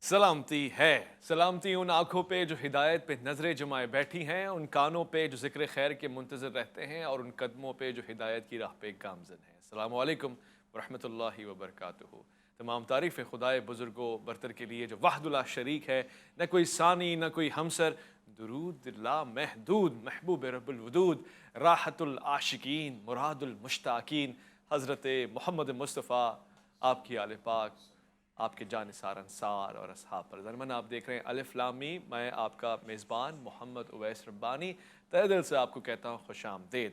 سلامتی ہے، سلامتی ان آنکھوں پہ جو ہدایت پہ نظریں جمائے بیٹھی ہیں، ان کانوں پہ جو ذکر خیر کے منتظر رہتے ہیں، اور ان قدموں پہ جو ہدایت کی راہ پہ گامزن ہیں۔ السلام علیکم ورحمۃ اللہ وبرکاتہ۔ تمام تعریف خدائے بزرگ و برتر کے لیے جو وحد لا شریک ہے، نہ کوئی ثانی نہ کوئی ہمسر۔ درود لا محدود محبوب رب الودود، راحت العاشقین مراد المشتاقین، حضرت محمد مصطفیٰ، آپ کی آل پاک، آپ کے جانثار انصار اور اصحاب پر۔ ضمن آپ دیکھ رہے ہیں الف لام میم، میں آپ کا میزبان محمد اویس ربانی تہہ دل سے آپ کو کہتا ہوں خوش آمدید۔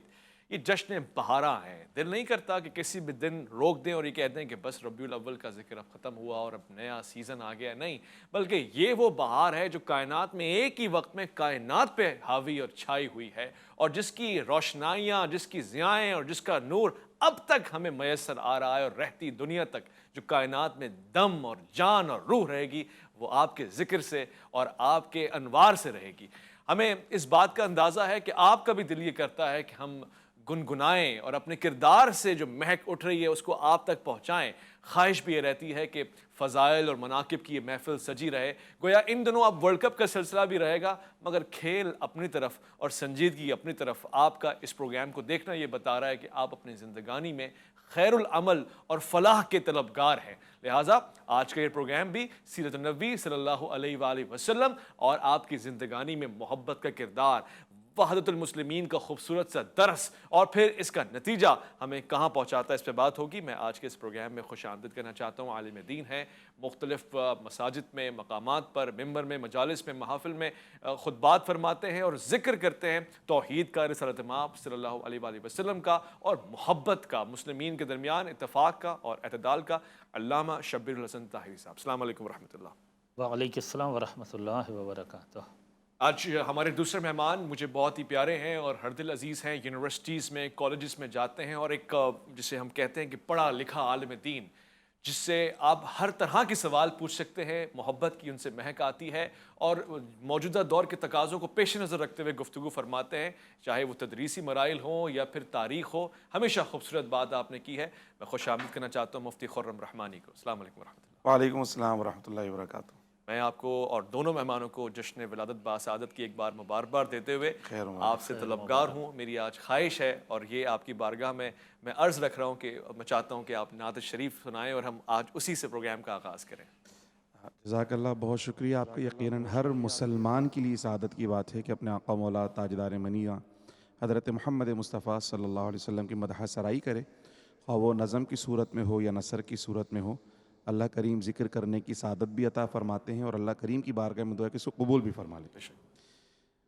یہ جشن بہاراں ہیں، دل نہیں کرتا کہ کسی بھی دن روک دیں اور یہ کہہ دیں کہ بس ربیع الاول کا ذکر اب ختم ہوا اور اب نیا سیزن آ گیا، نہیں، بلکہ یہ وہ بہار ہے جو کائنات میں ایک ہی وقت میں کائنات پہ حاوی اور چھائی ہوئی ہے، اور جس کی روشنائیاں، جس کی ضیائیں اور جس کا نور اب تک ہمیں میسر آ رہا ہے، اور رہتی دنیا تک جو کائنات میں دم اور جان اور روح رہے گی، وہ آپ کے ذکر سے اور آپ کے انوار سے رہے گی۔ ہمیں اس بات کا اندازہ ہے کہ آپ کا بھی دل یہ کرتا ہے کہ ہم گنگنائیں اور اپنے کردار سے جو مہک اٹھ رہی ہے اس کو آپ تک پہنچائیں۔ خواہش بھی یہ رہتی ہے کہ فضائل اور مناقب کی یہ محفل سجی رہے۔ گویا ان دنوں اب ورلڈ کپ کا سلسلہ بھی رہے گا، مگر کھیل اپنی طرف اور سنجیدگی اپنی طرف۔ آپ کا اس پروگرام کو دیکھنا یہ بتا رہا ہے کہ آپ اپنی زندگانی میں خیر العمل اور فلاح کے طلبگار ہیں۔ لہٰذا آج کا یہ پروگرام بھی سیرت النبی صلی اللہ علیہ وآلہ وسلم اور آپ کی زندگانی میں محبت کا کردار، وحدت المسلمین کا خوبصورت سا درس، اور پھر اس کا نتیجہ ہمیں کہاں پہنچاتا ہے، اس پہ بات ہوگی۔ میں آج کے اس پروگرام میں خوش آمدید کرنا چاہتا ہوں عالم دین ہیں، مختلف مساجد میں، مقامات پر، ممبر میں، مجالس میں، محافل میں خطبات فرماتے ہیں اور ذکر کرتے ہیں توحید کا، رسالت مآب صلی اللہ علیہ وآلہ وسلم کا، اور محبت کا، مسلمین کے درمیان اتفاق کا اور اعتدال کا۔ علامہ شبیر الحسن طاہری صاحب، السلام علیکم ورحمۃ اللہ۔ وعلیکم السلام ورحمۃ اللہ وبرکاتہ۔ آج ہمارے دوسرے مہمان مجھے بہت ہی پیارے ہیں اور ہر دل عزیز ہیں، یونیورسٹیز میں، کالجز میں جاتے ہیں، اور ایک جسے ہم کہتے ہیں کہ پڑھا لکھا عالم دین، جس سے آپ ہر طرح کے سوال پوچھ سکتے ہیں، محبت کی ان سے مہک آتی ہے، اور موجودہ دور کے تقاضوں کو پیش نظر رکھتے ہوئے گفتگو فرماتے ہیں، چاہے وہ تدریسی مراحل ہوں یا پھر تاریخ ہو۔ ہمیشہ خوبصورت بات آپ نے کی ہے۔ میں خوش آمدید کرنا چاہتا ہوں مفتی خرم رحمانی کو۔ السلام علیکم ورحمۃ اللہ۔ وعلیکم السلام ورحمۃ اللہ وبرکاتہ۔ میں آپ کو اور دونوں مہمانوں کو جشن ولادت باسعادت کی ایک بار مبارکباد دیتے ہوئے خیر آپ سے طلبگار ہوں، میری آج خواہش ہے اور یہ آپ کی بارگاہ میں عرض رکھ رہا ہوں کہ میں چاہتا ہوں کہ آپ نعت شریف سنائیں اور ہم آج اسی سے پروگرام کا آغاز کریں۔ جزاک اللہ، بہت شکریہ آپ کا۔ یقیناً ہر مسلمان کے لیے سعادت کی بات ہے کہ اپنے آقا مولا تاجدار منیہ حضرت محمد مصطفیٰ صلی اللہ علیہ وسلم کی مدح سرائی کرے، خواہ وہ نظم کی صورت میں ہو یا نثر کی صورت میں ہو۔ اللہ کریم ذکر کرنے کی سعادت بھی عطا فرماتے ہیں، اور اللہ کریم کی بارگاہ میں دعا ہے کہ اس کو قبول بھی فرما لے۔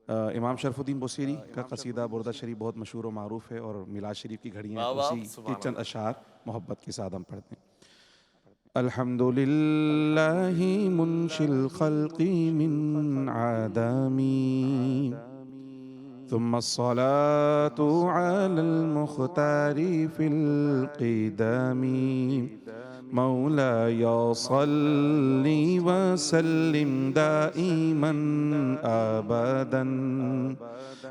امام شرف الدین بصیری کا قصیدہ بردہ شریف بہت مشہور و معروف ہے، اور میلاد شریف کی گھڑیاں اسی کے چند اشعار محبت کے ساتھ ہم پڑھتے ہیں۔ الحمدللہ منشی الخلق من عدمی، ثم الصلاة على المختار في القدم، مولاي صل وسلم دائما أبدا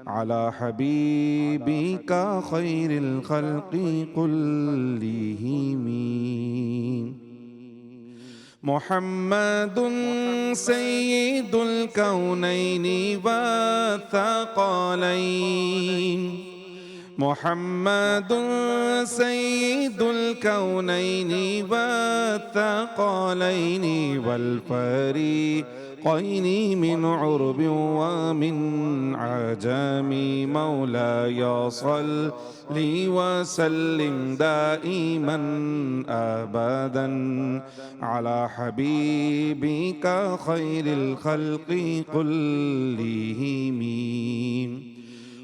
على حبيبك خير الخلق كلهم، محمد سيد الكونين والثقلين، محمد سيد الكونين والثقلين والفريقين من عرب ومن عجم، مولاي صل وسلم دائما أبدا على حبيبك خير الخلق كلهم،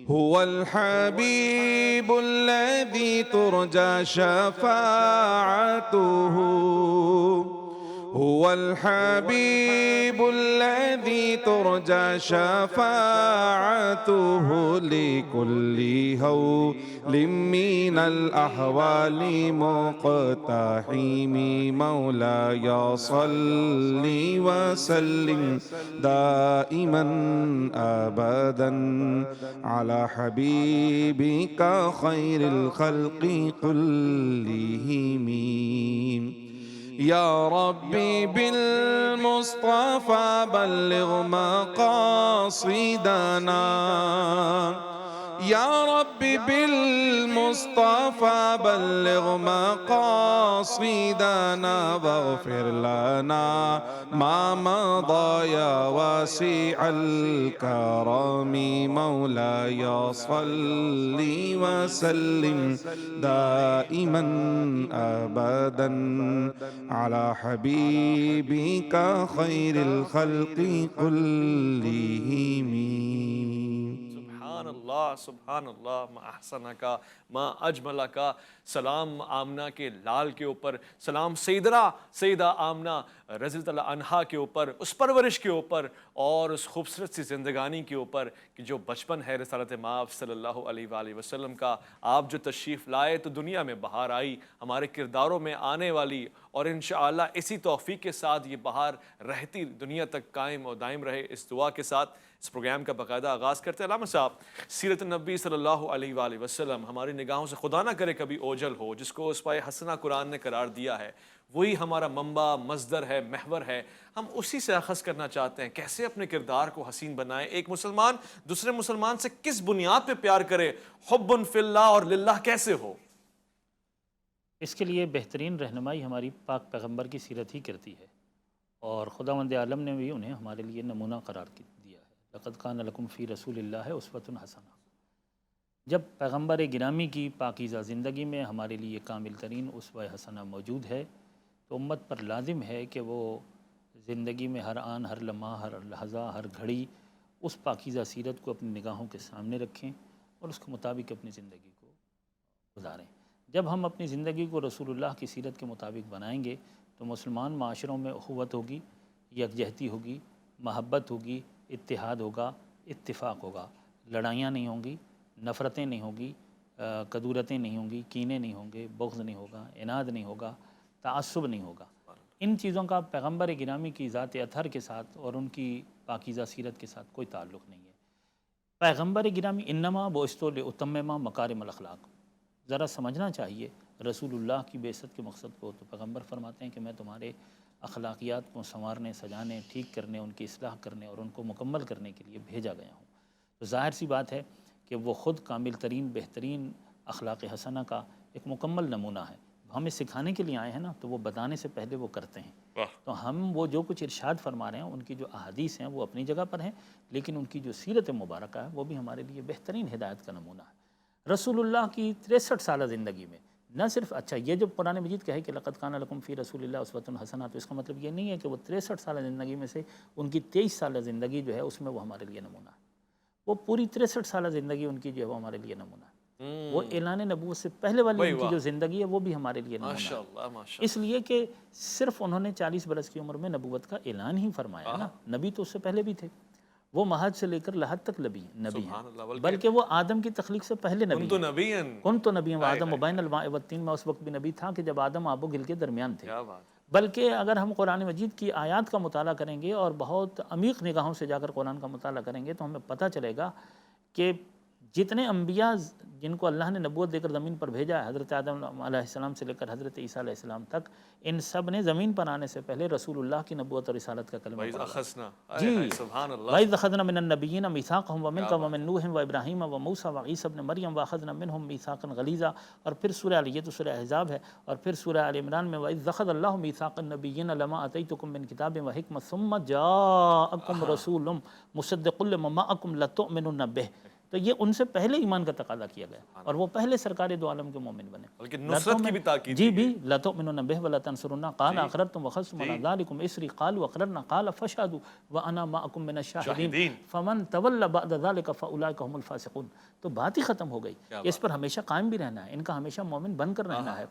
هو الحبيب الذي ترجى شفاعته، هو الحبيب الذي ترجى شفاعته لكل هول من الأحوال مقتحم، مولاي صل وسلم دائما أبدا على حبيبك خير الخلق كلهم، یا ربی بالمصطفى بلغ مقاصدنا یا ربی بالمصطفى بلغ مقاصدنا واغفر لنا ما مضى يا واسع الكرم مولاي صل وسلم دائما أبدا على حبيبك خير الخلق كلهم. سبحان اللہ ما احسن کا ما اجمل کا. سلام آمنہ کے لال کے اوپر، سلام سیدہ آمنہ رضی اللہ عنہا کے اوپر، اس پرورش کے اوپر اور اس خوبصورت سی زندگانی کے اوپر کہ جو بچپن ہے رسالت مآب صلی اللہ علیہ وآلہ وسلم کا. آپ جو تشریف لائے تو دنیا میں بہار آئی، ہمارے کرداروں میں آنے والی، اور انشاءاللہ اسی توفیق کے ساتھ یہ بہار رہتی دنیا تک قائم اور دائم رہے. اس دعا کے ساتھ اس پروگرام کا باقاعدہ آغاز کرتے ہیں. علامہ صاحب، سیرت النبی صلی اللہ علیہ وآلہ وسلم ہماری نگاہوں سے خدا نہ کرے کبھی اوجھل ہو، جس کو اسوہ حسنہ قرآن نے قرار دیا ہے، وہی ہمارا منبع، مصدر ہے، محور ہے. ہم اسی سے اخذ کرنا چاہتے ہیں کیسے اپنے کردار کو حسین بنائیں. ایک مسلمان دوسرے مسلمان سے کس بنیاد پہ پیار کرے؟ حب فی اللہ اور للہ کیسے ہو؟ اس کے لیے بہترین رہنمائی ہماری پاک پیغمبر کی سیرت ہی کرتی ہے، اور خداوند عالم نے بھی انہیں ہمارے لیے نمونہ قرار دیا ہے. لقد کان لکم فی رسول اللہ اسوۃ حسنہ. جب پیغمبر گرامی کی پاکیزہ زندگی میں ہمارے لیے کامل ترین اسوہ حسنہ موجود ہے تو امت پر لازم ہے کہ وہ زندگی میں ہر آن، ہر لمحہ، ہر لحظہ، ہر گھڑی اس پاکیزہ سیرت کو اپنی نگاہوں کے سامنے رکھیں اور اس کے مطابق اپنی زندگی کو گزاریں. جب ہم اپنی زندگی کو رسول اللہ کی سیرت کے مطابق بنائیں گے تو مسلمان معاشروں میں اخوت ہوگی، یکجہتی ہوگی، محبت ہوگی، اتحاد ہوگا، اتفاق ہوگا. لڑائیاں نہیں ہوں گی، نفرتیں نہیں ہوں گی، کدورتیں نہیں ہوں گی، کینے نہیں ہوں گے، بغض نہیں ہوگا، عناد نہیں ہوگا، تعصب نہیں ہوگا. ان چیزوں کا پیغمبر گرامی کی ذات اطہر کے ساتھ اور ان کی پاکیزہ سیرت کے ساتھ کوئی تعلق نہیں ہے. پیغمبر گرامی انما بعثت لاتمم مکارم الاخلاق. ذرا سمجھنا چاہیے رسول اللہ کی بعثت کے مقصد کو. تو پیغمبر فرماتے ہیں کہ میں تمہارے اخلاقیات کو سنوارنے، سجانے، ٹھیک کرنے، ان کی اصلاح کرنے اور ان کو مکمل کرنے کے لیے بھیجا گیا ہوں. تو ظاہر سی بات ہے کہ وہ خود کامل ترین بہترین اخلاق حسنہ کا ایک مکمل نمونہ ہے. ہمیں سکھانے کے لیے آئے ہیں نا، تو وہ بتانے سے پہلے وہ کرتے ہیں. تو ہم وہ جو کچھ ارشاد فرما رہے ہیں، ان کی جو احادیث ہیں وہ اپنی جگہ پر ہیں، لیکن ان کی جو سیرت مبارکہ ہے وہ بھی ہمارے لیے بہترین ہدایت کا نمونہ ہے. رسول اللہ کی 63 سالہ زندگی میں نہ صرف یہ جو قرآن مجید کہے کہ لقد کان لکم فی رسول اللہ اسوۃ حسنہ، تو اس کا مطلب یہ نہیں ہے کہ وہ 63 سالہ زندگی میں سے ان کی 23 سالہ زندگی جو ہے اس میں وہ ہمارے لیے نمونہ ہے. وہ پوری 63 سالہ زندگی ان کی جو ہے وہ ہمارے لیے نمونہ ہے. وہ اعلان نبوت سے پہلے والی ان کی جو زندگی ہے وہ بھی ہمارے لیے نمونہ ہے. اس لیے کہ صرف انہوں نے 40 برس کی عمر میں نبوت کا اعلان ہی فرمایا نا. نبی تو اس سے پہلے بھی تھے، وہ مہد سے لے کر لحد تک نبی ہیں، بلکہ وہ آدم کی تخلیق سے پہلے نبی ہیں. کن تو نبی ہیں آدم وبین الماء والطین. میں اس وقت بھی نبی تھا کہ جب آدم آب و گل کے درمیان تھے. بلکہ اگر ہم قرآن مجید کی آیات کا مطالعہ کریں گے اور بہت عمیق نگاہوں سے جا کر قرآن کا مطالعہ کریں گے تو ہمیں پتہ چلے گا کہ جتنے انبیاء جن کو اللہ نے نبوت دے کر زمین پر بھیجا ہے، حضرت آدم علیہ السلام سے لے کر حضرت عیسیٰ علیہ السلام تک، ان سب نے زمین پر آنے سے پہلے رسول اللہ کی نبوت اور رسالت کا کلمہ پڑھا. جی، وَإِذْ أَخَذْنَا مِنَ النَّبِيِّينَ مِيثَاقَهُمْ وَمِنْكَ وَمِن نُوحٍ وَإِبْرَاهِيمَ وَمُوسَىٰ وَعِيسَىٰ ابْنَ مَرْيَمَ وَأَخَذْنَا مِنْهُم مِيثَاقًا غَلِيظًا. اور پھر سورہ یہ تو سورہ احزاب ہے، اور پھر سورہ آل عمران میں وَإِذْ أَخَذَ اللَّهُ مِيثَاقَ النَّبِيِّينَ لَمَا آتَيْتُكُم مِّن كِتَابٍ وَحِكْمَةٍ ثُمَّ جَاءَكُمْ رَسُولٌ مُصَدِّقٌ لِّمَا مَعَكُمْ لَتُؤْمِنُنَّ بِهِ. تو یہ ان سے پہلے ایمان کا تقاضا کیا گیا اور وہ پہلے سرکار دو عالم کے مومن بنے. بلکہ نصرت کی بھی تاکید جی بھی لَتُؤْمِنُنَّ بِهِ وَلَا تَنصُرُنَّهُ قَالَ أَقْرَرْتُمْ وَأَخَذْتُمْ عَلَىٰ ذَٰلِكُمْ إِصْرِي قَالُوا أَقْرَرْنَا قَالَ فَاشْهَدُوا وَأَنَا مَعَكُمْ مِنَ الشَّاهِدِينَ فَمَن تَوَلَّىٰ بَعْدَ ذَٰلِكَ فَأُولَٰئِكَ هُمُ الْفَاسِقُونَ. تو بات ہی ختم ہو گئی. اس پر ہمیشہ قائم بھی رہنا ہے، ان کا ہمیشہ مومن بن کر رہنا ہے.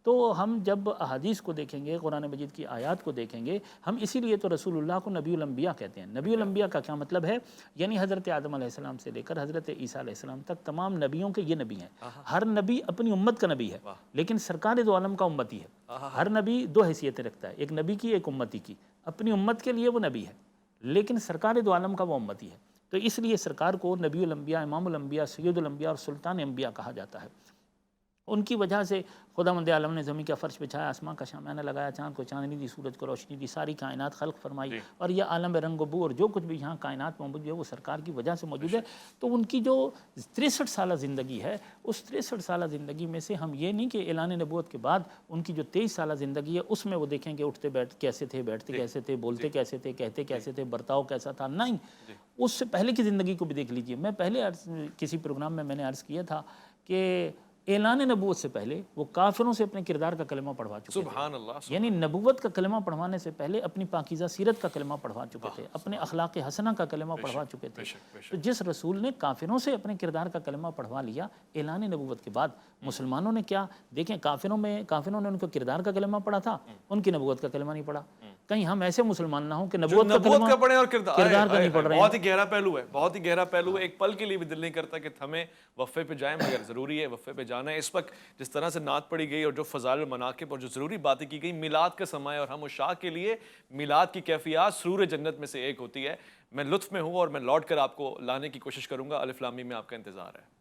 تو ہم جب احادیث کو دیکھیں گے، قرآن مجید کی آیات کو دیکھیں گے، ہم اسی لیے تو رسول اللہ کو نبی الانبیاء کہتے ہیں. نبی الانبیاء کا کیا مطلب ہے؟ یعنی حضرت آدم علیہ السلام سے لے کر حضرت عیسیٰ علیہ السلام تک تمام نبیوں کے یہ نبی ہیں. ہر نبی اپنی امت کا نبی ہے، لیکن سرکار دو عالم کا امتی ہے. ہر نبی دو حیثیتیں رکھتا ہے، ایک نبی کی، ایک امتی کی. اپنی امت کے لیے وہ نبی ہے، لیکن سرکار دو عالم کا وہ امتی ہے. تو اس لیے سرکار کو نبی الانبیاء، امام الانبیاء، سید الانبیاء اور سلطان انبیاء کہا جاتا ہے. ان کی وجہ سے خداوند عالم نے زمین کا فرش بچھایا، آسمان کا شامیانہ لگایا، چاند کو چاندنی دی، سورج کو روشنی دی، ساری کائنات خلق فرمائی، اور یہ عالم رنگ و بو اور جو کچھ بھی یہاں کائنات موجود ہے وہ سرکار کی وجہ سے موجود ہے۔ تو ان کی جو 63 سالہ زندگی ہے، اس 63 سالہ زندگی میں سے ہم یہ نہیں کہ اعلان نبوت کے بعد ان کی جو 23 سالہ زندگی ہے اس میں وہ دیکھیں کہ اٹھتے بیٹھ کیسے تھے، بیٹھتے کیسے تھے، بولتے کیسے تھے، کہتے کیسے تھے، برتاؤ کیسا تھا، نہیں، اس سے پہلے کی زندگی کو بھی دیکھ لیجئے۔ میں پہلے کسی پروگرام میں نے عرض کیا تھا کہ اعلان نبوت سے پہلے وہ کافروں سے اپنے کردار کا کلمہ پڑھوا چکے تھے، سبحان اللہ، یعنی نبوت کا کلمہ پڑھوانے سے پہلے اپنی پاکیزہ سیرت کا کلمہ پڑھوا چکے تھے، اپنے اخلاق حسنہ کا کلمہ پڑھوا چکے تھے۔ تو جس رسول نے کافروں سے اپنے کردار کا کلمہ پڑھوا لیا اعلان نبوت کے بعد، مسلمانوں نے کیا دیکھیں، کافروں نے ان کو کردار کا کلمہ پڑھا تھا، ان کی نبوت کا کلمہ نہیں پڑھا۔ کہیں ہم ایسے مسلمان نہ ہوں کہ نبوت کا کلمہ پڑھیں اور کردار کا نہیں پڑھ رہے ہیں۔ بہت ہی گہرا پہلو ہے، بہت ہی گہرا پہلو ہے۔ ایک پل کے لیے بھی دل نہیں کرتا کہ ہمیں وقفے پہ جائیں، مگر ضروری ہے وقفے پہ جانا ہے۔ اس وقت جس طرح سے نعت پڑھی گئی اور جو فضائل المناقب اور جو ضروری باتیں کی گئی، میلاد کا سماع ہے، اور ہم عشاق کے لیے میلاد کی کیفیات سرور جنت میں سے ایک ہوتی ہے۔ میں لطف میں ہوں اور میں لوٹ کر آپ کو لانے کی کوشش کروں گا۔ الف لام میم میں آپ کا انتظار ہے۔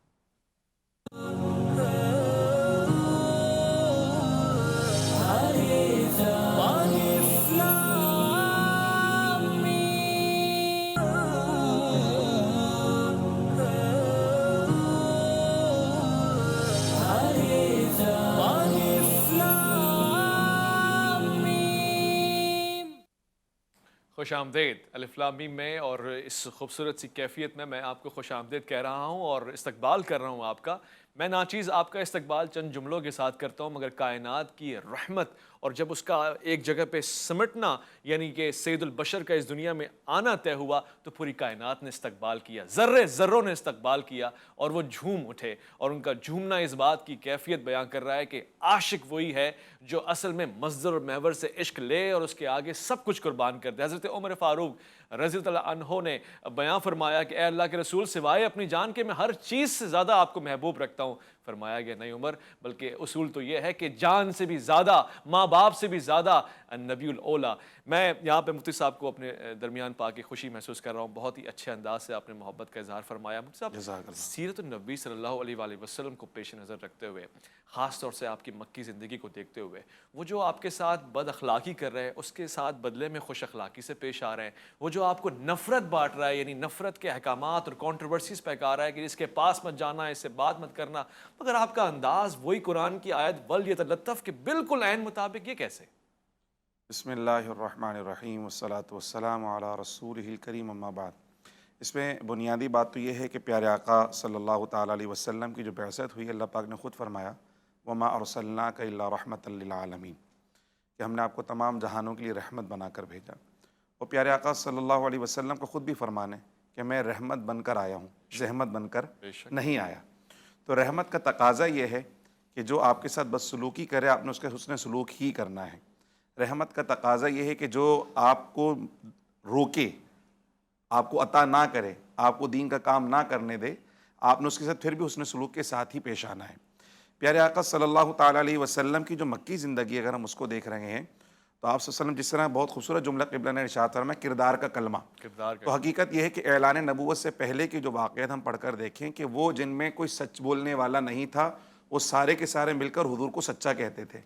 خوش آمدید الف لام میم میں، اور اس خوبصورت سی کیفیت میں آپ کو خوش آمدید کہہ رہا ہوں اور استقبال کر رہا ہوں آپ کا۔ میں ناچیز آپ کا استقبال چند جملوں کے ساتھ کرتا ہوں، مگر کائنات کی رحمت اور جب اس کا ایک جگہ پہ سمٹنا، یعنی کہ سید البشر کا اس دنیا میں آنا طے ہوا، تو پوری کائنات نے استقبال کیا، ذروں نے استقبال کیا، اور وہ جھوم اٹھے، اور ان کا جھومنا اس بات کی کیفیت بیان کر رہا ہے کہ عاشق وہی ہے جو اصل میں مصدر اور محور سے عشق لے اور اس کے آگے سب کچھ قربان کر دے۔ حضرت عمر فاروق رضی اللہ عنہ نے بیان فرمایا کہ اے اللہ کے رسول، سوائے اپنی جان کے میں ہر چیز سے زیادہ آپ کو محبوب رکھتا ہوں۔ فرمایا گیا نہیں عمر، بلکہ اصول تو یہ ہے کہ جان سے بھی زیادہ، ماں باپ سے بھی زیادہ النبی الاولیٰ۔ میں یہاں پہ مفتی صاحب کو اپنے درمیان پا کے خوشی محسوس کر رہا ہوں، بہت ہی اچھے انداز سے آپ نے محبت کا اظہار فرمایا۔ مفتی صاحب، سیرت النبی صلی اللہ علیہ وآلہ وسلم کو پیش نظر رکھتے ہوئے، خاص طور سے آپ کی مکی زندگی کو دیکھتے ہوئے، وہ جو آپ کے ساتھ بد اخلاقی کر رہے ہیں، اس کے ساتھ بدلے میں خوش اخلاقی سے پیش آ رہے ہیں، وہ جو آپ کو نفرت بانٹ رہا ہے، یعنی نفرت کے احکامات اور کانٹروورسیز پہکا رہا ہے کہ اس کے پاس مت جانا، اس سے بات مت کرنا، مگر آپ کا انداز وہی قرآن کی آیت وَلْيَتَلَطَّفْ کے بالکل عین مطابق، یہ کیسے؟ بسم اللہ الرحمن الرحیم والصلاة والسلام علی رسولہ الکریم، اما بعد۔ اس میں بنیادی بات تو یہ ہے کہ پیارے آقا صلی اللہ تعالیٰ علیہ وسلم کی جو بعثت ہوئی، اللہ پاک نے خود فرمایا وَمَا أَرْسَلْنَاكَ إِلَّا رَحْمَةً لِلْعَالَمِينَ، کہ ہم نے آپ کو تمام جہانوں کے لیے رحمت بنا کر بھیجا۔ اور پیارے آقا صلی اللہ علیہ وسلم کو خود بھی فرمان ہے کہ میں رحمت بن کر آیا ہوں، زحمت بن کر نہیں آیا۔ تو رحمت کا تقاضا یہ ہے کہ جو آپ کے ساتھ بدسلوکی کرے، آپ نے اس کے حسن سلوک ہی کرنا ہے۔ رحمت کا تقاضا یہ ہے کہ جو آپ کو روکے، آپ کو عطا نہ کرے، آپ کو دین کا کام نہ کرنے دے، آپ نے اس کے ساتھ پھر بھی حسن سلوک کے ساتھ ہی پیش آنا ہے۔ پیارے آقا صلی اللہ تعالیٰ علیہ وسلم کی جو مکی زندگی اگر ہم اس کو دیکھ رہے ہیں تو آپ صلی اللہ علیہ وسلم جس طرح بہت خوبصورت جملہ قبلہ نے ارشاد فرمایا، کردار کا کلمہ۔ تو حقیقت یہ ہے کہ اعلان نبوت سے پہلے کی جو واقعات ہم پڑھ کر دیکھیں کہ وہ جن میں کوئی سچ بولنے والا نہیں تھا، وہ سارے کے سارے مل کر حضور کو سچا کہتے تھے۔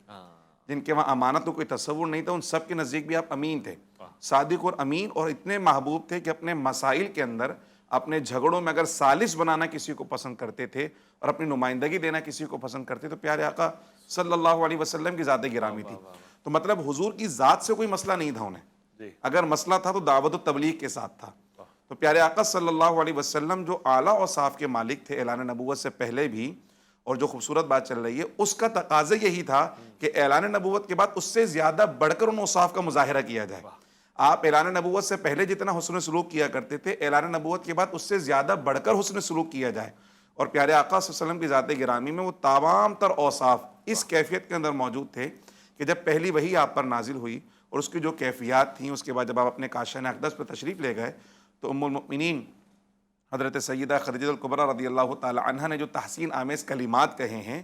جن کے وہاں امانت کو کوئی تصور نہیں تھا، ان سب کے نزدیک بھی آپ امین تھے، صادق اور امین، اور اتنے محبوب تھے کہ اپنے مسائل کے اندر، اپنے جھگڑوں میں اگر سالس بنانا کسی کو پسند کرتے تھے اور اپنی نمائندگی دینا کسی کو پسند کرتے تو پیارے آقا صلی اللہ علیہ وسلم کی ذات گرامی تھی۔ تو مطلب حضور کی ذات سے کوئی مسئلہ نہیں تھا انہیں، اگر مسئلہ تھا تو دعوت و تبلیغ کے ساتھ تھا۔ تو پیارے آقا صلی اللہ علیہ وسلم جو اعلیٰ اوصاف کے مالک تھے اعلان نبوت سے پہلے بھی، اور جو خوبصورت بات چل رہی ہے اس کا تقاضا یہی تھا کہ اعلان نبوت کے بعد اس سے زیادہ بڑھ کر ان اوصاف کا مظاہرہ کیا جائے۔ آپ اعلان نبوت سے پہلے جتنا حسن سلوک کیا کرتے تھے، اعلان نبوت کے بعد اس سے زیادہ بڑھ کر حسن سلوک کیا جائے۔ اور پیارے آقا صلی اللہ علیہ وسلم کی ذات گرامی میں وہ تمام تر اوصاف اس کیفیت کے اندر موجود تھے کہ جب پہلی وحی آپ پر نازل ہوئی اور اس کی جو کیفیات تھیں، اس کے بعد جب آپ اپنے کاشان اقدس پر تشریف لے گئے تو ام المؤمنین حضرت سیدہ خدیجہ الکبریٰ رضی اللہ تعالی عنہ نے جو تحسین آمیز کلمات کہے ہیں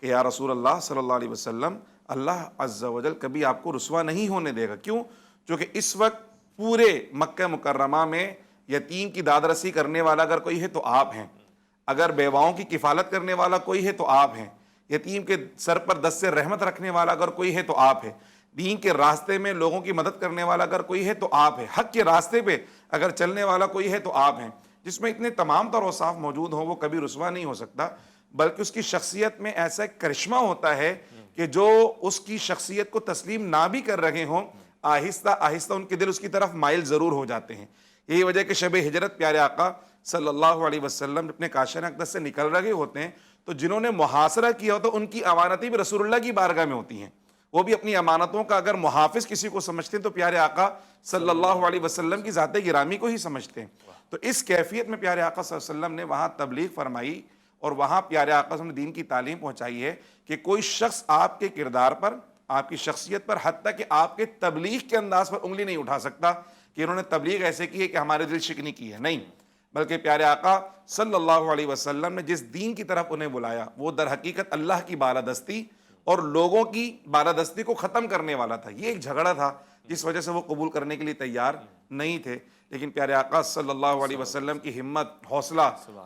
کہ یا رسول اللہ صلی اللہ علیہ وسلم، اللہ عز و جل کبھی آپ کو رسوا نہیں ہونے دے گا۔ کیوں؟ چونکہ اس وقت پورے مکہ مکرمہ میں یتیم کی داد رسی کرنے والا اگر کوئی ہے تو آپ ہیں، اگر بیواؤں کی کفالت کرنے والا کوئی ہے تو آپ ہیں، یتیم کے سر پر دست سے رحمت رکھنے والا اگر کوئی ہے تو آپ ہے، دین کے راستے میں لوگوں کی مدد کرنے والا اگر کوئی ہے تو آپ ہے، حق کے راستے پہ اگر چلنے والا کوئی ہے تو آپ ہیں۔ جس میں اتنے تمام تر اوصاف موجود ہوں وہ کبھی رسوا نہیں ہو سکتا، بلکہ اس کی شخصیت میں ایسا ایک کرشمہ ہوتا ہے کہ جو اس کی شخصیت کو تسلیم نہ بھی کر رہے ہوں، آہستہ آہستہ ان کے دل اس کی طرف مائل ضرور ہو جاتے ہیں۔ یہی وجہ کہ شب ہجرت پیارے آقا صلی اللہ علیہ وسلم اپنے کاشان اقدس سے نکل رہے ہوتے ہیں تو جنہوں نے محاصرہ کیا ہوتا ان کی امانتیں بھی رسول اللہ کی بارگاہ میں ہوتی ہیں، وہ بھی اپنی امانتوں کا اگر محافظ کسی کو سمجھتے ہیں تو پیارے آقا صلی اللہ علیہ وسلم کی ذات گرامی کو ہی سمجھتے ہیں۔ تو اس کیفیت میں پیارے آقا صلی اللہ علیہ وسلم نے وہاں تبلیغ فرمائی اور وہاں پیارے آقا صلی اللہ علیہ وسلم نے دین کی تعلیم پہنچائی ہے کہ کوئی شخص آپ کے کردار پر، آپ کی شخصیت پر، حتیٰ کہ آپ کے تبلیغ کے انداز پر انگلی نہیں اٹھا سکتا کہ انہوں نے تبلیغ ایسے کی ہے کہ ہمارے دل شکنی کی ہے، نہیں، بلکہ پیارے آقا صلی اللہ علیہ وسلم نے جس دین کی طرف انہیں بلایا وہ در حقیقت اللہ کی بالادستی اور لوگوں کی بالادستی کو ختم کرنے والا تھا۔ یہ ایک جھگڑا تھا جس وجہ سے وہ قبول کرنے کے لیے تیار نہیں تھے، لیکن پیارے آقا صلی اللہ علیہ وسلم کی ہمت، حوصلہ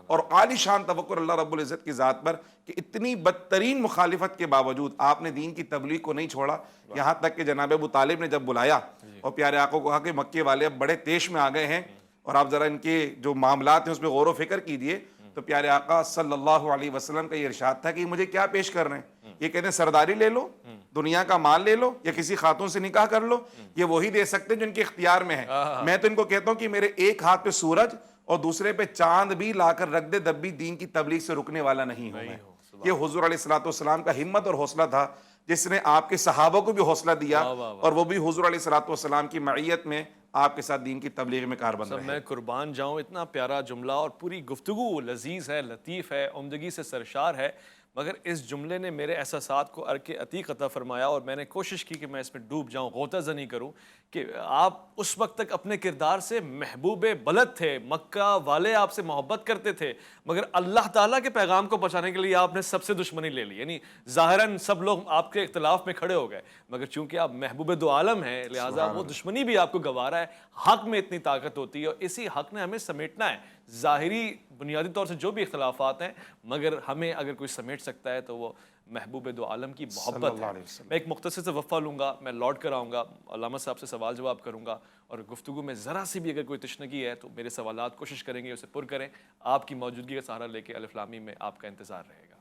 اور عالی شان توکل اللہ رب العزت کی ذات پر کہ اتنی بدترین مخالفت کے باوجود آپ نے دین کی تبلیغ کو نہیں چھوڑا، یہاں تک کہ جناب ابو طالب نے جب بلایا اور پیارے آقا کو کہا کہ مکے والے اب بڑے تیش میں آ گئے ہیں اور آپ ذرا ان کے جو معاملات ہیں اس پہ غور و فکر کیجئے، تو پیارے آقا صلی اللہ علیہ وسلم کا یہ ارشاد تھا کہ مجھے کیا پیش کر رہے ہیں؟ یہ کہتے ہیں سرداری لے لو، دنیا کا مال لے لو، یا کسی خاتون سے نکاح کر لو، یہ وہی دے سکتے ہیں جو ان کے اختیار میں ہے۔ میں تو ان کو کہتا ہوں کہ میرے ایک ہاتھ پہ سورج اور دوسرے پہ چاند بھی لا کر رکھ دے تب بھی دین کی تبلیغ سے رکنے والا نہیں ہوں میں۔ یہ حضور علیہ السلام کا ہمت اور حوصلہ تھا جس نے آپ کے صحابہ کو بھی حوصلہ دیا اور وہ بھی حضور علیہ السلام کی معیت میں آپ کے ساتھ دین کی تبلیغ میں کاربند رہے۔ میں قربان جاؤں، اتنا پیارا جملہ اور پوری گفتگو لذیذ ہے، لطیف ہے، عمدگی سے سرشار ہے، مگر اس جملے نے میرے احساسات کو ارک عتیق عطا فرمایا اور میں نے کوشش کی کہ میں اس میں ڈوب جاؤں، غوطہ زنی کروں کہ آپ اس وقت تک اپنے کردار سے محبوب بلد تھے، مکہ والے آپ سے محبت کرتے تھے، مگر اللہ تعالیٰ کے پیغام کو بچانے کے لیے آپ نے سب سے دشمنی لے لی، یعنی ظاہراً سب لوگ آپ کے اختلاف میں کھڑے ہو گئے، مگر چونکہ آپ محبوب دو عالم ہیں لہٰذا وہ دشمنی بھی آپ کو گوارا ہے۔ حق میں اتنی طاقت ہوتی ہے اور اسی حق نے ہمیں سمیٹنا ہے، ظاہری بنیادی طور سے جو بھی اختلافات ہیں، مگر ہمیں اگر کوئی سمیٹ سکتا ہے تو وہ محبوب دو عالم کی محبت ہے۔ میں ایک مختصر سے وقفہ لوں گا، میں لوٹ کر آؤں گا، علامہ صاحب سے سوال جواب کروں گا اور گفتگو میں ذرا سی بھی اگر کوئی تشنگی ہے تو میرے سوالات کوشش کریں گے اسے پر کریں، آپ کی موجودگی کا سہارا لے کے الف لام میم میں آپ کا انتظار رہے گا۔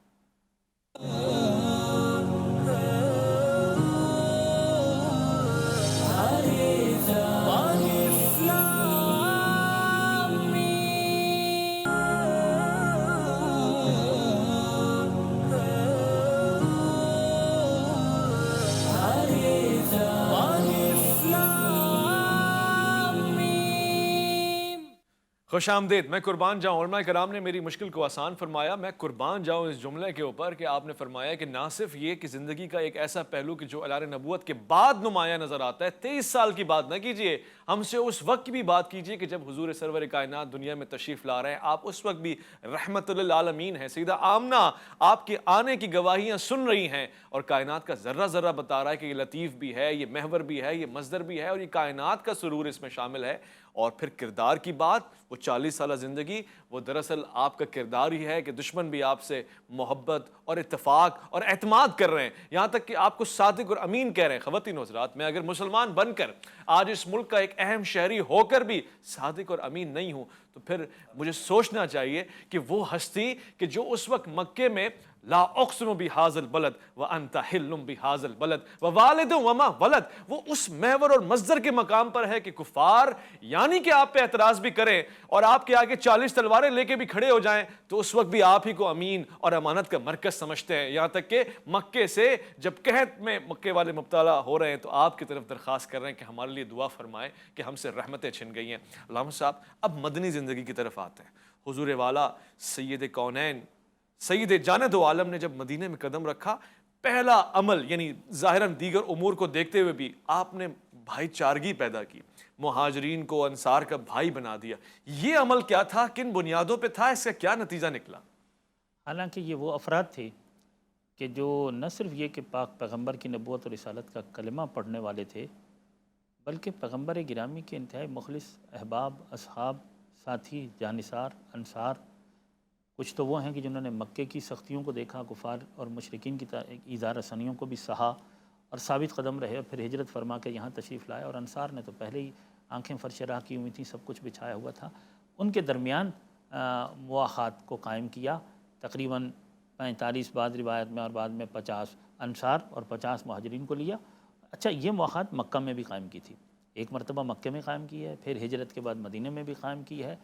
خوش آمدید، میں قربان جاؤں، علماء کرام نے میری مشکل کو آسان فرمایا۔ میں قربان جاؤں اس جملے کے اوپر کہ آپ نے فرمایا کہ نہ صرف یہ کہ زندگی کا ایک ایسا پہلو کہ جو اعلان نبوت کے بعد نمایاں نظر آتا ہے، 23 سال کی بات نہ کیجئے، ہم سے اس وقت کی بھی بات کیجئے کہ جب حضور سرور کائنات دنیا میں تشریف لا رہے ہیں، آپ اس وقت بھی رحمت للعالمین ہیں، سیدہ آمنہ آپ کے آنے کی گواہیاں سن رہی ہیں اور کائنات کا ذرہ ذرہ بتا رہا ہے کہ یہ لطیف بھی ہے، یہ محور بھی ہے، یہ مصدر بھی ہے اور یہ کائنات کا سرور اس میں شامل ہے۔ اور پھر کردار کی بات، وہ 40 سالہ زندگی، وہ دراصل آپ کا کردار ہی ہے کہ دشمن بھی آپ سے محبت اور اتفاق اور اعتماد کر رہے ہیں، یہاں تک کہ آپ کو صادق اور امین کہہ رہے ہیں۔ خواتین و حضرات، میں اگر مسلمان بن کر آج اس ملک کا ایک اہم شہری ہو کر بھی صادق اور امین نہیں ہوں تو پھر مجھے سوچنا چاہیے کہ وہ ہستی کہ جو اس وقت مکے میں لا اقسم بہذا البلد وانت حل بہذا البلد ووالد وما ولد، وہ اس محور اور مصدر کے مقام پر ہے کہ کفار یعنی کہ آپ پہ اعتراض بھی کریں اور آپ کے آگے 40 تلواریں لے کے بھی کھڑے ہو جائیں تو اس وقت بھی آپ ہی کو امین اور امانت کا مرکز سمجھتے ہیں، یہاں تک کہ مکے سے جب قحط میں مکے والے مبتلا ہو رہے ہیں تو آپ کی طرف درخواست کر رہے ہیں کہ ہمارے لیے دعا فرمائیں کہ ہم سے رحمتیں چھن گئی ہیں۔ علامہ صاحب، اب مدنی زندگی کی طرف آتے ہیں۔ حضور والا سید کونین سید جان دو عالم نے جب مدینے میں قدم رکھا، پہلا عمل یعنی ظاہراً دیگر امور کو دیکھتے ہوئے بھی آپ نے بھائی چارگی پیدا کی، مہاجرین کو انصار کا بھائی بنا دیا۔ یہ عمل کیا تھا، کن بنیادوں پہ تھا، اس کا کیا نتیجہ نکلا؟ حالانکہ یہ وہ افراد تھے کہ جو نہ صرف یہ کہ پاک پیغمبر کی نبوت اور رسالت کا کلمہ پڑھنے والے تھے، بلکہ پیغمبر گرامی کے انتہائی مخلص احباب، اصحاب، ساتھی، جانثار، انصار، کچھ تو وہ ہیں کہ جنہوں نے مکے کی سختیوں کو دیکھا، کفار اور مشرکین کی ایذا رسانیوں کو بھی سہا اور ثابت قدم رہے، اور پھر ہجرت فرما کے یہاں تشریف لائے، اور انصار نے تو پہلے ہی آنکھیں فرش راہ کی ہوئی تھیں، سب کچھ بچھایا ہوا تھا۔ ان کے درمیان مواخات کو قائم کیا، تقریباً 45 بعض روایت میں اور بعد میں 50 انصار اور 50 مہاجرین کو لیا۔ اچھا، یہ مواخات مکہ میں بھی قائم کی تھی، ایک مرتبہ مکہ میں قائم کی ہے، پھر ہجرت کے بعد مدینہ میں بھی قائم کی ہے،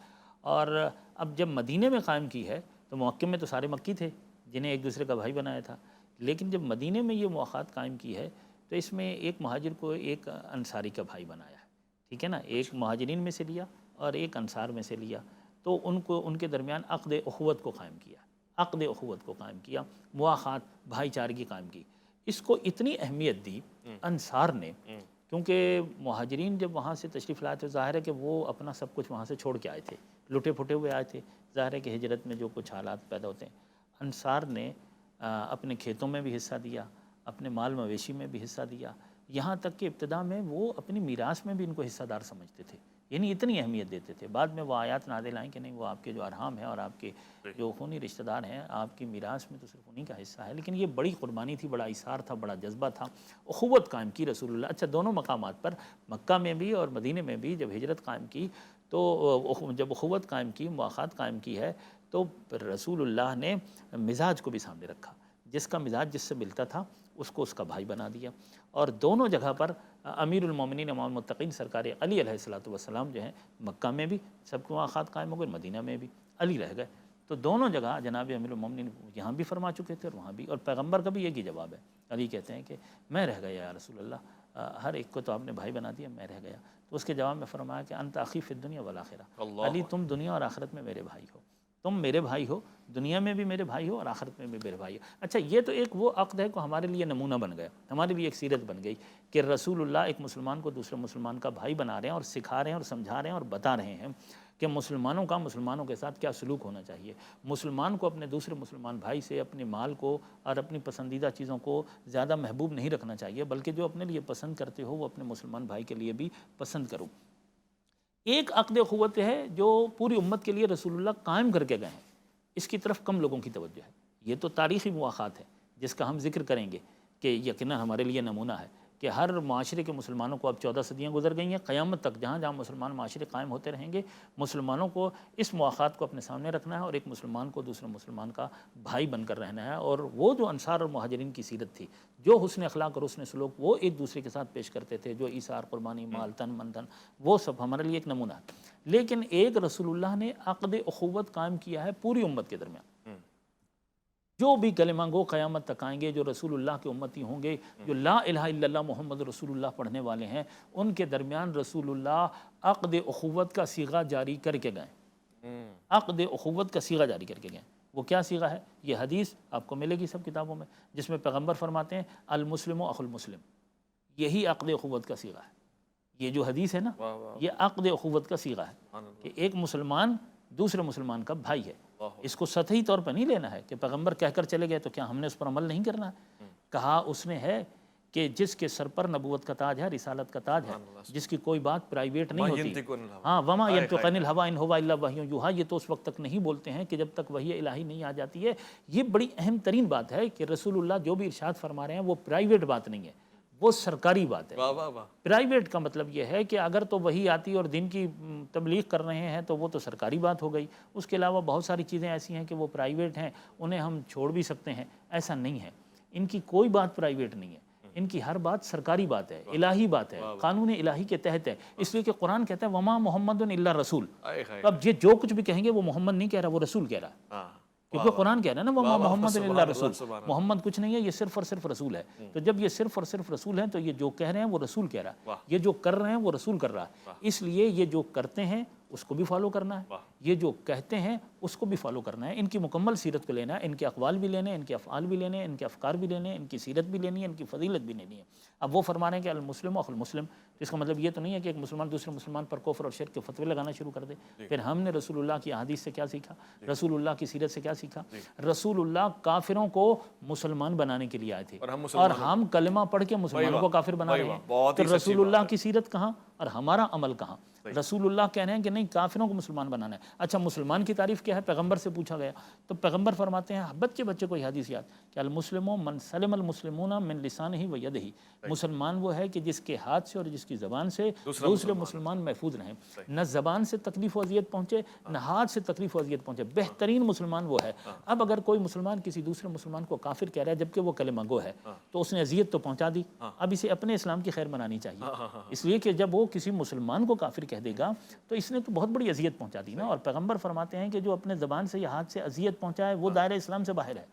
اور اب جب مدینہ میں قائم کی ہے تو مکہ میں تو سارے مکی تھے جنہیں ایک دوسرے کا بھائی بنایا تھا، لیکن جب مدینہ میں یہ مواخات قائم کی ہے تو اس میں ایک مہاجر کو ایک انصاری کا بھائی بنایا ہے، ٹھیک ہے نا، ایک مہاجرین میں سے لیا اور ایک انصار میں سے لیا، تو ان کے درمیان عقد اخوت کو قائم کیا، عقد اخوت کو قائم کیا، مواخات، بھائی چارگی قائم کی۔ اس کو اتنی اہمیت دی انصار نے، کیونکہ مہاجرین جب وہاں سے تشریف لائے تھے، ظاہر ہے کہ وہ اپنا سب کچھ وہاں سے چھوڑ کے آئے تھے، لٹے پھٹے ہوئے آئے تھے، ظاہر ہے کہ ہجرت میں جو کچھ حالات پیدا ہوتے ہیں، انصار نے اپنے کھیتوں میں بھی حصہ دیا، اپنے مال مویشی میں بھی حصہ دیا، یہاں تک کہ ابتدا میں وہ اپنی میراث میں بھی ان کو حصہ دار سمجھتے تھے، یعنی اتنی اہمیت دیتے تھے۔ بعد میں وہ آیات نازل آئیں کہ نہیں، وہ آپ کے جو ارحام ہیں اور آپ کے جو خونی رشتہ دار ہیں، آپ کی میراث میں تو صرف انہی کا حصہ ہے، لیکن یہ بڑی قربانی تھی، بڑا ایثار تھا، بڑا جذبہ تھا، اخوت قائم کی رسول اللہ۔ اچھا، دونوں مقامات پر، مکہ میں بھی اور مدینہ میں بھی جب ہجرت قائم کی تو جب اخوت قائم کی، مواخات قائم کی ہے، تو رسول اللہ نے مزاج کو بھی سامنے رکھا، جس کا مزاج جس سے ملتا تھا اس کو اس کا بھائی بنا دیا، اور دونوں جگہ پر امیر المومنین امام المتقین سرکار علی علیہ الصلوۃ والسلام جو ہیں، مکہ میں بھی سب کے مواخات قائم ہو گئے، مدینہ میں بھی علی رہ گئے، تو دونوں جگہ جناب امیر المومنین یہاں بھی فرما چکے تھے اور وہاں بھی، اور پیغمبر کا بھی ایک ہی جواب ہے، علی کہتے ہیں کہ میں رہ گیا یا رسول اللہ، ہر ایک کو تو آپ نے بھائی بنا دیا، میں رہ گیا، تو اس کے جواب میں فرمایا کہ انت اخی فی الدنیا والآخرہ، علی تم دنیا اور آخرت میں میرے بھائی ہو، تم میرے بھائی ہو، دنیا میں بھی میرے بھائی ہو اور آخرت میں بھی میرے بھائی ہو۔ اچھا، یہ تو ایک وہ عقد ہے کہ ہمارے لیے نمونہ بن گیا، ہمارے لیے ایک سیرت بن گئی کہ رسول اللہ ایک مسلمان کو دوسرے مسلمان کا بھائی بنا رہے ہیں، اور سکھا رہے ہیں اور سمجھا رہے ہیں اور بتا رہے ہیں کہ مسلمانوں کا مسلمانوں کے ساتھ کیا سلوک ہونا چاہیے، مسلمان کو اپنے دوسرے مسلمان بھائی سے اپنے مال کو اور اپنی پسندیدہ چیزوں کو زیادہ محبوب نہیں رکھنا چاہیے، بلکہ جو اپنے لیے پسند کرتے ہو وہ اپنے مسلمان بھائی کے لیے بھی پسند کرو۔ ایک عقد اخوت ہے جو پوری امت کے لیے رسول اللہ قائم کر کے گئے ہیں، اس کی طرف کم لوگوں کی توجہ ہے۔ یہ تو تاریخی مواخات ہے جس کا ہم ذکر کریں گے کہ یقیناً ہمارے لیے نمونہ ہے کہ ہر معاشرے کے مسلمانوں کو اب 14 صدیاں گزر گئی ہیں، قیامت تک جہاں جہاں مسلمان معاشرے قائم ہوتے رہیں گے، مسلمانوں کو اس مواخات کو اپنے سامنے رکھنا ہے اور ایک مسلمان کو دوسرے مسلمان کا بھائی بن کر رہنا ہے، اور وہ جو انصار اور مہاجرین کی سیرت تھی، جو حسن اخلاق اور حسن سلوک وہ ایک دوسرے کے ساتھ پیش کرتے تھے، جو ایثار، قربانی، مال، تن، من دھن، وہ سب ہمارے لیے ایک نمونہ ہے۔ لیکن ایک رسول اللہ نے عقد اخوت قائم کیا ہے پوری امت کے درمیان، جو بھی کلمہ گو قیامت تک آئیں گے، جو رسول اللہ کے امتی ہوں گے، جو لا الہ الا اللہ محمد رسول اللہ پڑھنے والے ہیں، ان کے درمیان رسول اللہ عقد اخوت کا صیغہ جاری کر کے گئے، عقد اخوت کا صیغہ جاری کر کے گئے۔ وہ کیا صیغہ ہے؟ یہ حدیث آپ کو ملے گی سب کتابوں میں، جس میں پیغمبر فرماتے ہیں المسلم اخو المسلم، یہی عقد اخوت کا صیغہ ہے۔ یہ جو حدیث ہے نا، یہ عقد اخوت کا صیغہ ہے کہ ایک مسلمان دوسرے مسلمان کا بھائی ہے۔ اس کو سطحی طور پر نہیں لینا ہے کہ پیغمبر کہہ کر چلے گئے تو کیا ہم نے اس پر عمل نہیں کرنا ہے، کہا اس نے ہے کہ جس کے سر پر نبوت کا تاج ہے، رسالت کا تاج ہے، جس کی کوئی بات پرائیویٹ نہیں ہوتی، ہاں، وما ينطق عن الهوى ان هو الا وحی یوحی، یہ تو اس وقت تک نہیں بولتے ہیں کہ جب تک وحی الہی نہیں آ جاتی ہے۔ یہ بڑی اہم ترین بات ہے کہ رسول اللہ جو بھی ارشاد فرما رہے ہیں وہ پرائیویٹ بات نہیں ہے، وہ سرکاری بات ہے۔ پرائیویٹ کا مطلب یہ ہے کہ اگر تو وہی آتی اور دین کی تبلیغ کر رہے ہیں تو وہ تو سرکاری بات ہو گئی، اس کے علاوہ بہت ساری چیزیں ایسی ہیں کہ وہ پرائیویٹ ہیں، انہیں ہم چھوڑ بھی سکتے ہیں، ایسا نہیں ہے۔ ان کی کوئی بات پرائیویٹ نہیں ہے، ان کی ہر بات سرکاری بات ہے، الہی بات ہے، قانون الہی کے تحت ہے، اس لیے کہ قرآن کہتا ہے وما محمد الا رسول۔ اب یہ جو کچھ بھی کہیں گے وہ محمد نہیں کہہ رہا، وہ رسول کہہ رہا ہے، کیونکہ قرآن کہہ رہا ہے نا وما محمد الا رسول، محمد کچھ نہیں ہے، یہ صرف اور صرف رسول ہے۔ تو جب یہ صرف اور صرف رسول ہیں تو یہ جو کہہ رہے ہیں وہ رسول کہہ رہا ہے، یہ جو کر رہے ہیں وہ رسول کر رہا ہے، اس لیے یہ جو کرتے ہیں اس کو بھی فالو کرنا ہے، یہ جو کہتے ہیں اس کو بھی فالو کرنا ہے، ان کی مکمل سیرت کو لینا ہے، ان کے اقوال بھی لینے ہیں، ان کے افعال بھی لینے ہیں، ان کے افکار بھی لینے ہیں، ان کی سیرت بھی لینی ہے، ان کی فضیلت بھی لینی ہے۔ اب وہ فرما رہے ہیں کہ المسلم اخو المسلم، اس کا مطلب یہ تو نہیں ہے کہ ایک مسلمان دوسرے مسلمان پر کفر اور شرک کے فتوے لگانا شروع کر دے۔ پھر ہم نے رسول اللہ کی احادیث سے کیا سیکھا، رسول اللہ کی سیرت سے کیا سیکھا؟ رسول اللہ کافروں کو مسلمان بنانے کے لیے آئے تھے، اور ہم کلمہ پڑھ کے مسلمانوں کو کافر بنا رہے ہیں، تو رسول اللہ کی سیرت کہاں؟ اور ہمارا عمل کہاں؟ رسول اللہ کہہ رہے ہیں کہ نہیں کافروں کو مسلمان بنانا ہے۔ اچھا مسلمان کی تعریف کیا ہے؟ پیغمبر سے پوچھا گیا تو پیغمبر فرماتے ہیں بچے کو یہ حدیث یاد کہ المسلموں من سلم المسلمون من لسانہ و یدہ، مسلمان وہ ہے کہ جس کے ہاتھ سے اور جس کی زبان سے دوسرے مسلمان محفوظ رہیں، نہ زبان سے تکلیف و اذیت پہنچے نہ ہاتھ سے تکلیف و اذیت پہنچے، بہترین مسلمان وہ ہے۔ اب اگر کوئی مسلمان کسی دوسرے مسلمان کو کافر کہہ رہا ہے جبکہ وہ کلمہ گو ہے تو اس نے اذیت تو پہنچا دی، اب اسے اپنے اسلام کی خیر منانی چاہیے، اس لیے کہ جب وہ کسی مسلمان کو کافر کہہ دے گا تو اس نے تو بہت بڑی اذیت پہنچا دی نا۔ اور پیغمبر فرماتے ہیں کہ جو اپنے زبان سے یا ہاتھ سے اذیت پہنچائے وہ دائرہ اسلام سے باہر ہے،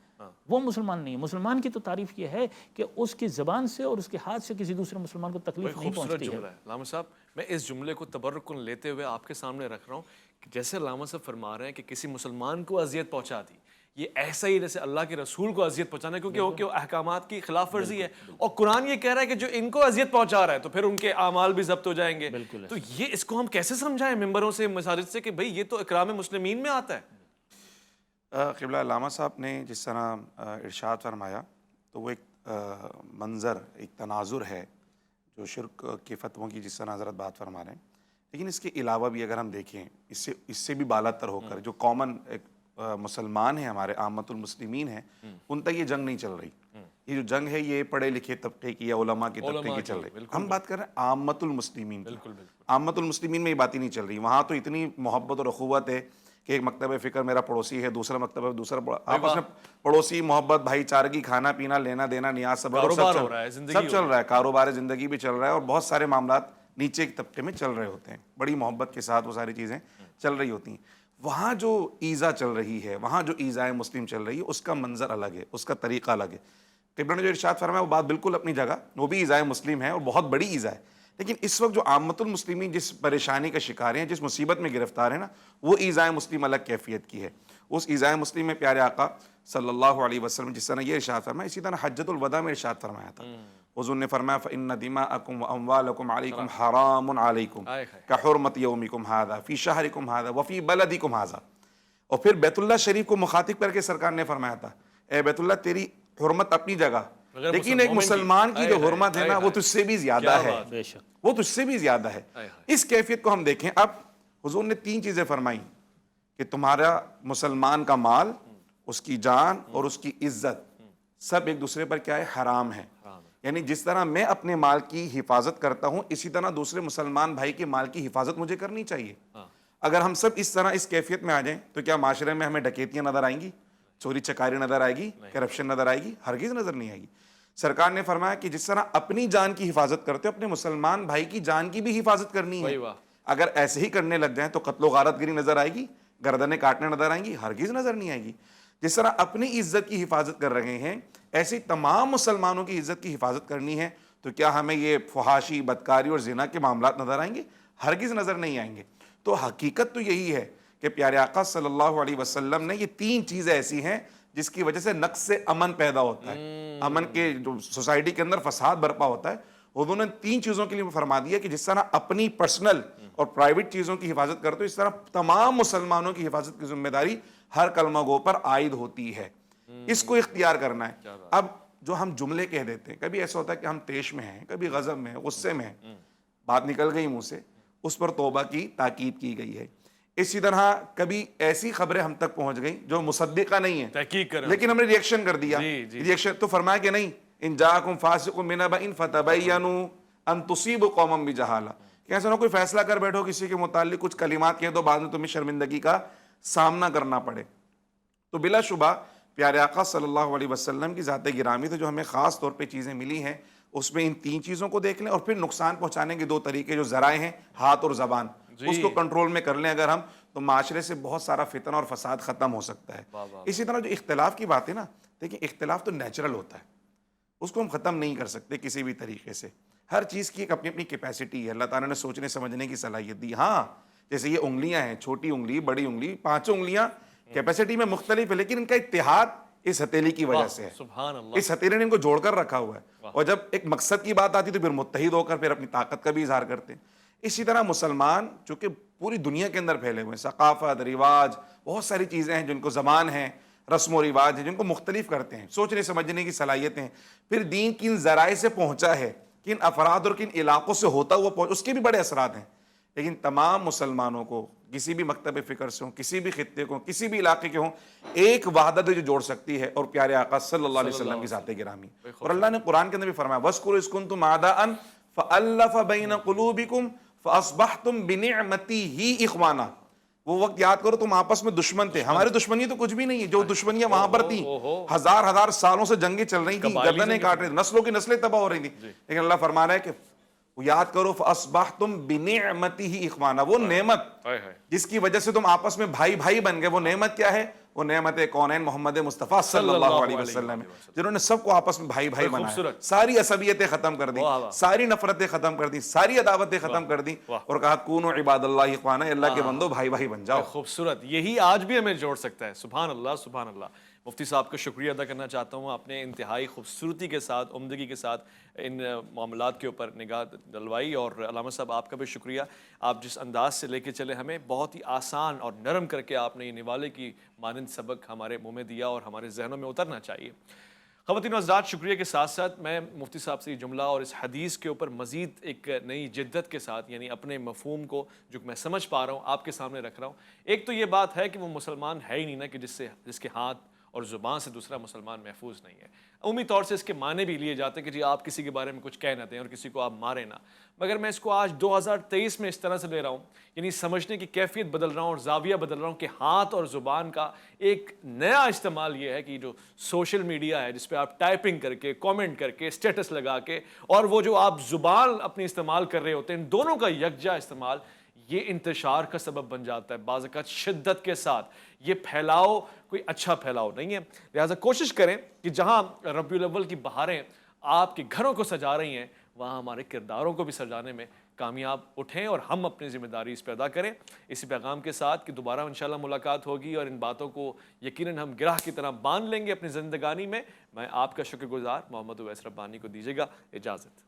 وہ مسلمان نہیں ہے۔ مسلمان کی تو تعریف یہ ہے کہ اس کی زبان سے اور اس کے ہاتھ سے کسی دوسرے مسلمان کو تکلیف نہیں پہنچتی ہے۔ علامہ صاحب میں اس جملے کو تبرکن لیتے ہوئے آپ کے سامنے رکھ رہا ہوں کہ جیسے علامہ صاحب فرما رہے ہیں کہ کسی مسلمان کو اذیت پہنچا دی، یہ ایسا ہی جیسے اللہ کے رسول کو اذیت پہنچانا ہے، کیونکہ وہ احکامات کی خلاف ورزی ہے، اور قرآن یہ کہہ رہا ہے کہ جو ان کو اذیت پہنچا رہا ہے تو پھر ان کے اعمال بھی ضبط ہو جائیں گے۔ تو یہ اس کو ہم کیسے سمجھائیں ممبروں سے مساجد سے کہ بھئی یہ تو اکرام مسلمین میں آتا ہے؟ قبلہ علامہ صاحب نے جس طرح ارشاد فرمایا تو وہ ایک منظر، ایک تناظر ہے جو شرک کے فتووں کی جس طرح حضرت بات فرما رہے ہیں، لیکن اس کے علاوہ بھی اگر ہم دیکھیں اس سے بھی بالا تر ہو کر جو کامن ایک مسلمان ہیں، ہمارے عامت المسلمین ہیں، ان تک یہ جنگ نہیں چل رہی۔ یہ جو جنگ ہے یہ پڑھے لکھے طبقے کی یا علماء کے طبقے کی چل رہی۔ ہم بات کر رہے ہیں عامت المسلمین کی۔ عامت المسلمین میں یہ بات ہی نہیں چل رہی، وہاں تو اتنی محبت اور اخوت ہے کہ ایک مکتب فکر میرا پڑوسی ہے، دوسرا مکتب دوسرا، آپس میں پڑوسی محبت، بھائی چارگی، کھانا پینا، لینا دینا، نیاز سب چل رہا ہے، کاروبار زندگی بھی چل رہا ہے، اور بہت سارے معاملات نیچے کے طبقے میں چل رہے ہوتے ہیں، بڑی محبت کے ساتھ وہ ساری چیزیں چل رہی ہوتی ہیں۔ وہاں جو ایذا چل رہی ہے، وہاں جو ایذائے مسلم چل رہی ہے، اس کا منظر الگ ہے، اس کا طریقہ الگ ہے۔ قبلہ نے جو ارشاد فرمایا وہ بات بالکل اپنی جگہ، وہ بھی ایذائے مسلم ہے اور بہت بڑی ایذا ہے، لیکن اس وقت جو عامت المسلمین جس پریشانی کا شکار ہیں، جس مصیبت میں گرفتار ہیں نا، وہ ایذائے مسلم الگ کیفیت کی ہے۔ اس ایذائے مسلم میں پیارے آقا صلی اللہ علیہ وسلم جس طرح یہ ارشاد فرمایا، اسی طرح حجۃ الوداع میں ارشاد فرمایا تھا، حضور نے فرمایا فإن دماءکم واموالکم علیکم حرام علیکم کحرمت یومکم ھذا فی شہرکم ھذا وفی بلدکم ھذا۔ اور پھر بیت اللہ شریف کو مخاطب کر کے سرکار نے فرمایا تھا اے بیت اللہ تیری حرمت اپنی جگہ، لیکن ایک مسلمان کی جو حرمت ہے نا وہ تجھ سے بھی زیادہ ہے، وہ تجھ سے بھی زیادہ ہے۔ اس کیفیت کو ہم دیکھیں، اب حضور نے 3 چیزیں فرمائیں کہ تمہارا مسلمان کا مال، اس کی جان اور اس کی عزت سب ایک دوسرے پر کیا ہے؟ حرام ہے۔ یعنی جس طرح میں اپنے مال کی حفاظت کرتا ہوں اسی طرح دوسرے مسلمان بھائی کے مال کی حفاظت مجھے کرنی چاہیے۔ اگر ہم سب اس طرح اس کیفیت میں آ جائیں تو کیا معاشرے میں ہمیں ڈکیتیاں نظر آئیں گی، چوری چکاری نظر آئے گی، کرپشن نظر آئے گی؟ ہرگز نظر نہیں آئے گی۔ سرکار نے فرمایا کہ جس طرح اپنی جان کی حفاظت کرتے ہو اپنے مسلمان بھائی کی جان کی بھی حفاظت کرنی ہے۔ اگر ایسے ہی کرنے لگ جائیں تو قتل و غارت گری نظر آئے گی، گردنیں کاٹنے نظر آئیں گی؟ ہرگز نظر نہیں آئے گی۔ جس طرح اپنی عزت کی حفاظت کر رہے ہیں ایسی تمام مسلمانوں کی عزت کی حفاظت کرنی ہے، تو کیا ہمیں یہ فحاشی، بدکاری اور زنا کے معاملات نظر آئیں گے؟ ہرگز نظر نہیں آئیں گے۔ تو حقیقت تو یہی ہے کہ پیارے آقا صلی اللہ علیہ وسلم نے یہ 3 چیزیں ایسی ہیں جس کی وجہ سے نقص امن پیدا ہوتا ہے، امن کے جو سوسائٹی کے اندر فساد برپا ہوتا ہے، انہوں نے 3 چیزوں کے لیے فرما دیا کہ جس طرح اپنی پرسنل اور پرائیویٹ چیزوں کی حفاظت کرتے ہو اس طرح تمام مسلمانوں کی حفاظت کی ذمہ داری ہر کلمہ گو پر عائد ہوتی ہے۔ اس کو اختیار کرنا ہے۔ اب جو ہم جملے کہہ دیتے ہیں، کبھی ایسا ہوتا ہے کہ ہم طیش میں ہیں، کبھی غضب میں ہیں، غصے میں ہیں، بات نکل گئی منہ سے، اس پر توبہ کی تاکید کی گئی ہے۔ اسی طرح کبھی ایسی خبریں ہم تک پہنچ گئیں جو مصدقہ نہیں ہیں، تحقیق کریں، لیکن ہم نے ریئیکشن کر دیا۔ ریئیکشن تو فرمایا کہ نہیں، ان جاءکم فاسق بنبأ فتبینوا ان تصیبوا قوما بجہالہ، کہ ایسا نہ کوئی فیصلہ کر بیٹھو کسی کے متعلق، کچھ کلمات کہہ دو بعد میں تمہیں شرمندگی کا سامنا کرنا پڑے۔ تو بلا شبہ پیارے آقا صلی اللہ علیہ وسلم کی ذات گرامی تو جو ہمیں خاص طور پہ چیزیں ملی ہیں اس میں ان 3 چیزوں کو دیکھ لیں، اور پھر نقصان پہنچانے کے 2 طریقے جو ذرائع ہیں، ہاتھ اور زبان، اس کو کنٹرول میں کر لیں اگر ہم، تو معاشرے سے بہت سارا فتنہ اور فساد ختم ہو سکتا ہے۔ اسی طرح جو اختلاف کی بات ہے نا، دیکھیں اختلاف تو نیچرل ہوتا ہے، اس کو ہم ختم نہیں کر سکتے کسی بھی طریقے سے۔ ہر چیز کی ایک اپنی اپنی کیپیسٹی ہے، اللہ تعالیٰ نے سوچنے سمجھنے کی صلاحیت دی۔ ہاں جیسے یہ انگلیاں ہیں، چھوٹی انگلی، بڑی انگلی، 5 انگلیاں کیپیسٹی میں مختلف ہے، لیکن ان کا اتحاد اس ہتھیلی کی وجہ سے ہے۔ سبحان اللہ، اس ہتھیلی نے ان کو جوڑ کر رکھا ہوا ہے، اور جب ایک مقصد کی بات آتی تو پھر متحد ہو کر پھر اپنی طاقت کا بھی اظہار کرتے ہیں۔ اسی طرح مسلمان چونکہ پوری دنیا کے اندر پھیلے ہوئے ہیں، ثقافت، رواج، بہت ساری چیزیں ہیں جن کو زبان ہیں، رسم و رواج ہیں جن کو مختلف کرتے ہیں، سوچنے سمجھنے کی صلاحیتیں ہیں، پھر دین کن ذرائع سے پہنچا ہے، کن افراد اور کن علاقوں سے ہوتا ہوا اس کے بھی بڑے اثرات ہیں، لیکن تمام مسلمانوں کو کسی بھی مکتب فکر سے ہوں، کسی بھی خطے کو، کسی بھی علاقے کے ہوں، ایک وحدت جو جوڑ سکتی ہے، اور پیارے آقا صلی اللہ علیہ وسلم کی ذات گرامی. اور اللہ نے قرآن کے اندر بھی فرمایا وَاذْكُرُوا إِذْ كُنتُمْ أَعْدَاءً فَأَلَّفَ بَيْنَ قُلُوبِكُمْ فَأَصْبَحْتُمْ بِنِعْمَتِهِ إِخْوَانًا. وہ وقت یاد کرو تم آپس میں دشمن تھے. ہماری دشمنی تو کچھ بھی نہیں ہے، جو دشمنیاں وہاں پر تھیں، ہزار سالوں سے جنگیں چل رہی تھیں، گردنیں کاٹ رہی تھیں، نسلوں کی نسلیں تباہ ہو رہی تھیں، لیکن اللہ فرما رہا ہے کہ وہ یاد کرو فَأَصْبَحْتُمْ بِنِعْمَتِهِ إِخْوَانًا. وہ نعمت جس کی وجہ سے تم آپس میں بھائی بن گئے، وہ نعمت کیا ہے؟ وہ نعمت کونین محمد مصطفیٰ صلی اللہ علیہ وسلم، جنہوں نے سب کو آپس میں بھائی بنایا، ساری عصبیتیں ختم کر دی، ساری نفرتیں ختم کر دی، ساری عداوتیں ختم کر دی، اور کہا کونوا عباد اللہ اخوانا، اللہ کے بندو بھائی بن جاؤ. خوبصورت، یہی آج بھی ہمیں جوڑ سکتا ہے. سبحان اللہ سبحان اللہ. مفتی صاحب کا شکریہ ادا کرنا چاہتا ہوں، آپ نے انتہائی خوبصورتی کے ساتھ، عمدگی کے ساتھ ان معاملات کے اوپر نگاہ ڈلوائی. اور علامہ صاحب آپ کا بھی شکریہ، آپ جس انداز سے لے کے چلے ہمیں، بہت ہی آسان اور نرم کر کے آپ نے یہ نوالے کی مانند سبق ہمارے منہ میں دیا اور ہمارے ذہنوں میں اترنا چاہیے. خواتین و حضرات، شکریہ کے ساتھ ساتھ میں مفتی صاحب سے یہ جملہ اور اس حدیث کے اوپر مزید ایک نئی جدت کے ساتھ، یعنی اپنے مفہوم کو جو میں سمجھ پا رہا ہوں آپ کے سامنے رکھ رہا ہوں. ایک تو یہ بات ہے کہ وہ مسلمان ہے ہی نہیں نا کہ جس کے ہاتھ اور زبان سے دوسرا مسلمان محفوظ نہیں ہے. عمومی طور سے اس کے معنی بھی لیے جاتے ہیں کہ جی آپ کسی کے بارے میں کچھ کہہ نہ دیں اور کسی کو آپ ماریں نہ. مگر میں اس کو آج 2023 میں اس طرح سے لے رہا ہوں، یعنی سمجھنے کی کیفیت بدل رہا ہوں اور زاویہ بدل رہا ہوں کہ ہاتھ اور زبان کا ایک نیا استعمال یہ ہے کہ جو سوشل میڈیا ہے جس پہ آپ ٹائپنگ کر کے، کامنٹ کر کے، اسٹیٹس لگا کے، اور وہ جو آپ زبان اپنی استعمال کر رہے ہوتے ہیں، ان دونوں کا یکجا استعمال یہ انتشار کا سبب بن جاتا ہے، بعض اوقات شدت کے ساتھ. یہ پھیلاؤ کوئی اچھا پھیلاؤ نہیں ہے. لہٰذا کوشش کریں کہ جہاں ربیع الاول کی بہاریں آپ کے گھروں کو سجا رہی ہیں، وہاں ہمارے کرداروں کو بھی سجانے میں کامیاب اٹھیں اور ہم اپنی ذمہ داری اس پہ ادا کریں. اسی پیغام کے ساتھ کہ دوبارہ انشاءاللہ ملاقات ہوگی اور ان باتوں کو یقیناً ہم گرہ کی طرح باندھ لیں گے اپنی زندگانی میں. میں آپ کا شکر گزار محمد اویس ربانی کو دیجیے گا اجازت.